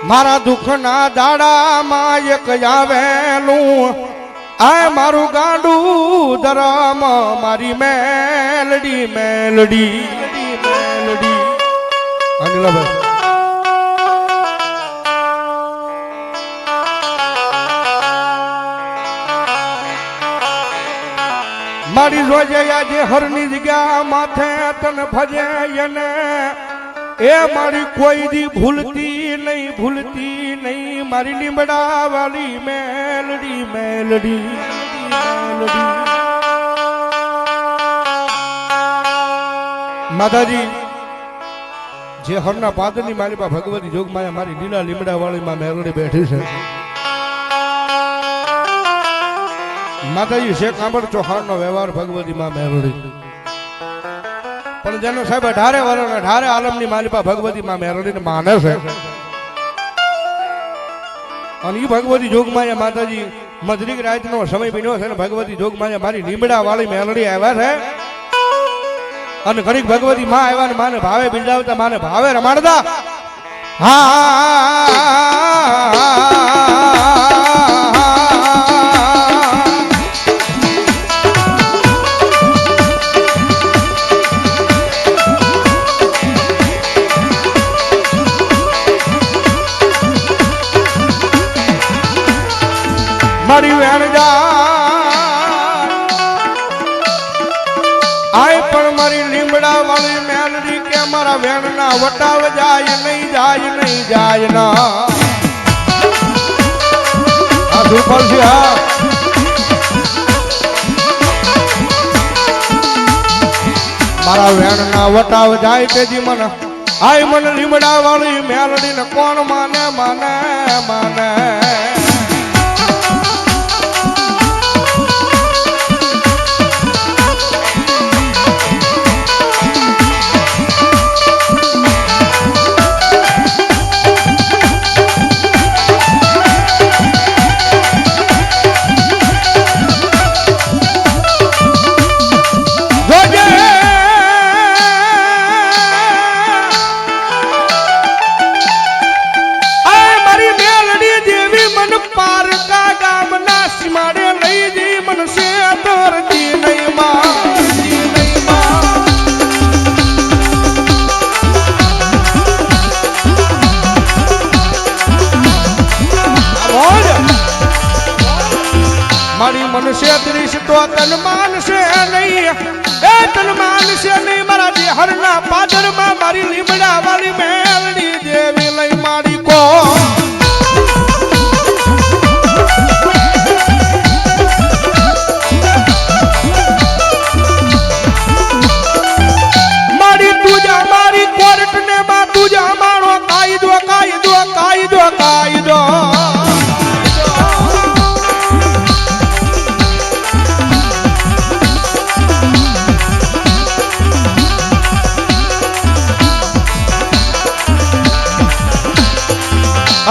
મારા દુઃખના દાડામાં એક આવેલું આ મારું ગાંડું ધરમ મારી મેલડી મેલડી મેલડી અનિલાભાઈ મારી જોજે આજે હરની જગ્યા માથે તને ભજે એને એ મારી કોઈ દી ભૂલતી નહીં મારી લીમડા વાળી મેલડી મેલડી મેલડી માતાજી જે હરના પાદરની મારી પાસે ભગવતી જોગમાયા મારી લીલા લીમડા વાળી માં મેલડી બેઠી છે માતાજી શેખ આંબળ ચૌહાણ નો વ્યવહાર ભગવતી માં મેલડી પણ જેનો સાહેબ અઢારે વર્ષ અઢારે આલમની માલિપા ભગવતી માં મેલડીને માને છે અને એ ભગવતી જોગમાયા માતાજી મધરીક રાતનો સમય બન્યો છે ને ભગવતી જોગમાયા મારી લીમડા વાળી મેલડી આવ્યા છે અને ઘડીક ભગવતી માં આવ્યા ને માને ભાવે બિંદાવતા માને ભાવે રમાડતા મારી વેણ આય પણ મારી લીમડા વાળી મેલડી કે મારા વેણ ના વટાવ જાય નહીં જાય ના આ સુપર છે હા મારા વેણ ના વટાવ જાય તેજી મને આય મને લીમડા વાળી મેલડી ને કોણ માને માને માને મારી મનસે ત્રીસ તો તન માનશે નહીં એ તન માનશે નહીં મારા જે હરના પાદરમાં મારી લીમડા વાળી મેલડી જેવી લઈ મારી કો મારી તુજા મારી કોર્ટ ને માં તુજા મારો કાયદો કાયદો કાયદો કાયદો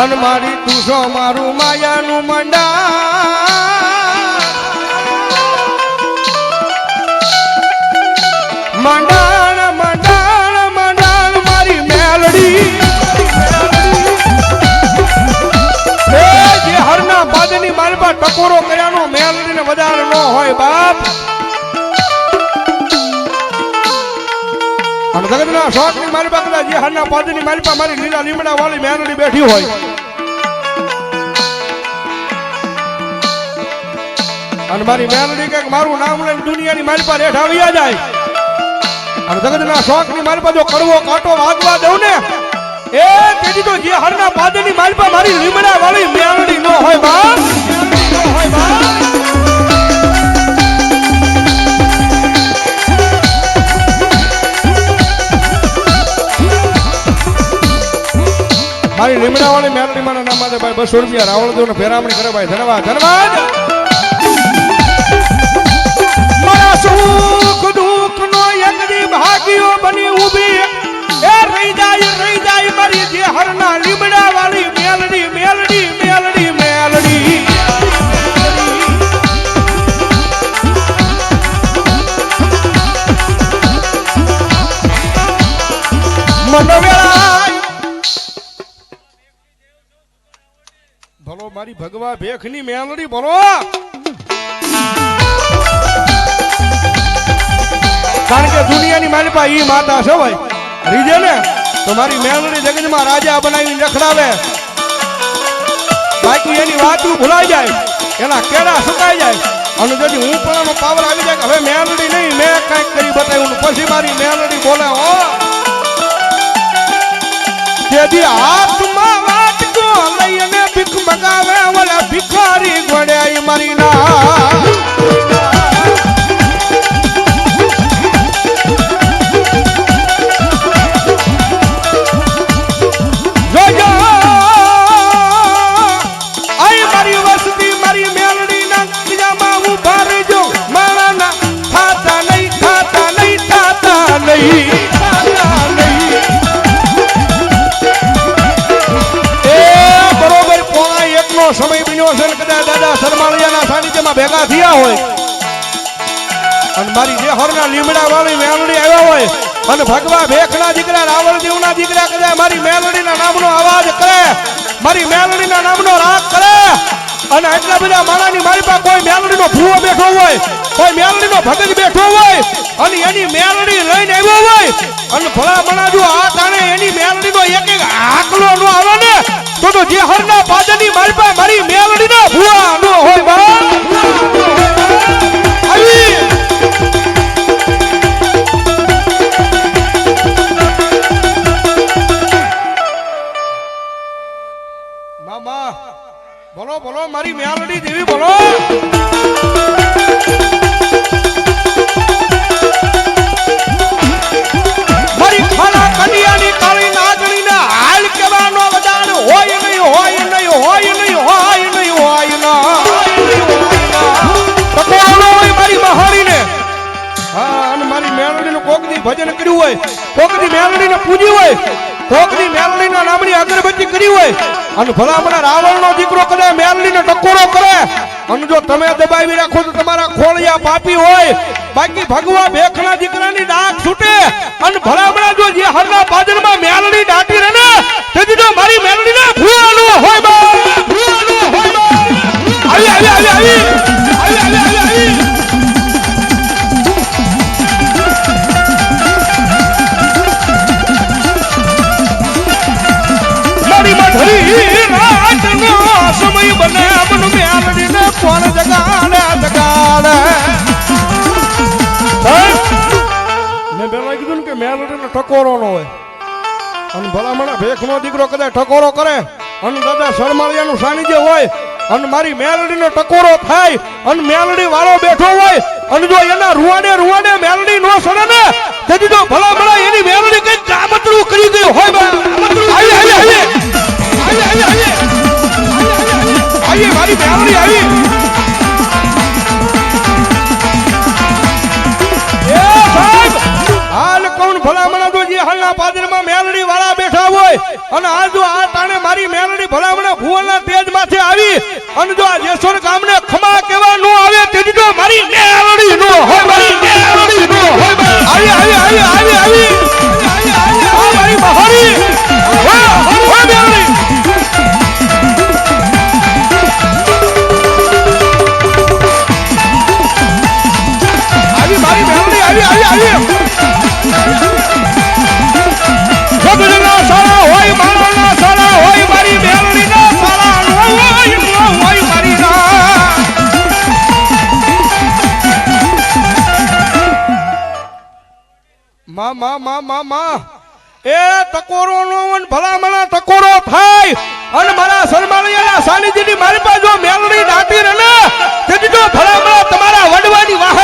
અન મારી તુસો મારું માયાનું મંડાણ મારી મેલડી એ જે હરના બાદની માલપા ટકોરો કર્યાનો મેલડીને વધારે ન હોય બાપ અને જગતના શોખની મારી પાસે જે હરના પાદની માલપા મારી લીલા લીમડા વાળી મેલડી બેઠી હોય અને મારી મેલડી કે મારું નામ લઈને દુનિયાની મારી પાસે રેઠ આવી જાય અને જગતના શોખની મારી પાસે જો કડવો કાંટો વાગવા દઉં ને એ તેથી તો જે હરના પાદની મારી પાસે મારી લીમડા વાળી મેલડી ન હોય બાપ મારી લીમડા વાળી મેલડી માના નામ માટે ભાઈ 200 રૂપિયા રાવણ દેવ ને ફેરામણી કરે ભાઈ ધન્યવાદ ધન્યવાદ મારા સુખ દુઃખ નો એક દી ભાગ્યો બની ઊભી એ રહી જાય મારી જે હરના લીમડા વાળી મેલડી મેલડી મેલડી મેલડી મન વેળાય ભલો મારી ભગવા ભેખની મેલડી ભલો કારણ કે દુનિયાની મારી પાસે ઈ માતા છે ભાઈ રીજે ને તો મારી મેલડી જગતમાં રાજા બનાવીને રખડાવે બાકી એની વાતું ભૂલાઈ જાય એના કેળા સુકાઈ જાય અને যদি હું પણ પાવર આવી જાય હવે મેલડી નહીં મેં કંઈક કરી બતાવ્યું પછી મારી મેલડી બોલે હો તેથી હાથમાં વાટકો લઈને ભીખ મગાવે ઓલા ભિખારી ગોળ્યા મારી ના સમય બન્યો છે કદાચ દાદા સરમાળિયાના સાનિધ્યમાં ભેગા થયા હોય અને મારી જે હરના લીમડા વાળી મેલડી આવ્યા હોય અને ભગવા ભેખના દીકરા રાવણ દેવના દીકરા કદાચ મારી મેલડીના નામનો અવાજ કરે મારી મેલડીના નામનો રાગ કરે અને એટલા બધા માણાની મારી પાસે કોઈ મેલડીનો ભૂવો બેઠો હોય કોઈ મેલડીનો ભગત બેઠો હોય અને એની મેલડી લઈને આવ્યો હોય અને ભલા મણા જો આ તાણે એની મેલડીનો એક એક આકલો નો આવે ને તો જે હરના પાદની મારી પાસે મારી મેલડીનો ભૂવા નો હોય બા આવી મામા બોલો બોલો મારી મેલડી દેવી બોલો મારી ખાલા કડિયાની કાળી નાગણીના હાલ કેવાનો વદાન હોય નહીં હોય નહીં હોય નહીં હોય નહીં હોય ના પકોડો હોય મારી મહારીને હા અને મારી મેલડીનું કોકની ભજન કર્યું હોય કોકની મેલડીને પૂજી હોય કોકની મેલડીના નામની અગરબત્તી કરી હોય અને ભલામણા રાવણનો દીકરો કદાચ મેલડીને ટકોરો કરે અને જો તમે દબાવી રાખો તો તમારા ખોળિયા પાપી હોય બાકી ભગવા ભેખના દીકરાની ડાક છૂટે અને ભલામણા જો જે હરના પાદરમાં મેલડી દાટી રહે ને તેથી જો મારી મેલડીને ભૂવાનો હોય બા ભૂવાનો હોય બા આવી આવી આવી આવી આવી આવી આવી સમય બને મન મેલડીને કોણ જગાડે જગાડે મેં પેલા કીધું ને કે મેલડીનો ટકોરો નો હોય અને ભલામણા ભેખનો દીકરો કદાચ ટકોરો કરે અને દાદા સરમાળિયાનું સાનિધ્ય હોય અને મારી મેલડીનો ટકોરો થાય અને મેલડી વાળો બેઠો હોય અને જો એના રૂવાડે રૂવાડે મેલડી નો સડે ને તેથી તો ભલામણા એની મેલડી કઈ કામતરું કરી ગઈ હોય બા આવી આવી આવી આવી આવી આવી મારી મેલડી આવી એ સાહેબ હાલ કોણ ભલામણા તો જે હાલના પાદરમાં મેલડી વાળા બેઠા હોય અને આ જો આ તાણે મારી મેલડી ભલામણા ભુવનના તેજમાંથી આવી અને જો આ જેસોર ગામને ખમા કેવા નો આવે તેથી તો મારી મેલડી નો હોય મારી મેલડી નો હોય આવી આવી આવી આવી આવી આ મારી મહારી હોય મેલડી મારી મેલડી આવી આવી આવી સગજના સારા હોય મારાના સારા હોય મારી મેલડીના સારા હોય મારી ના મા એ ટકોરો નો ભલામણા ટકોરો થાય અને મારા સરમાળિયાના સાનિધ્યની મારી પાસે જો મેલડી દાટી રહે ને તેથી જો ભલામણા તમારા વડવાની વાહ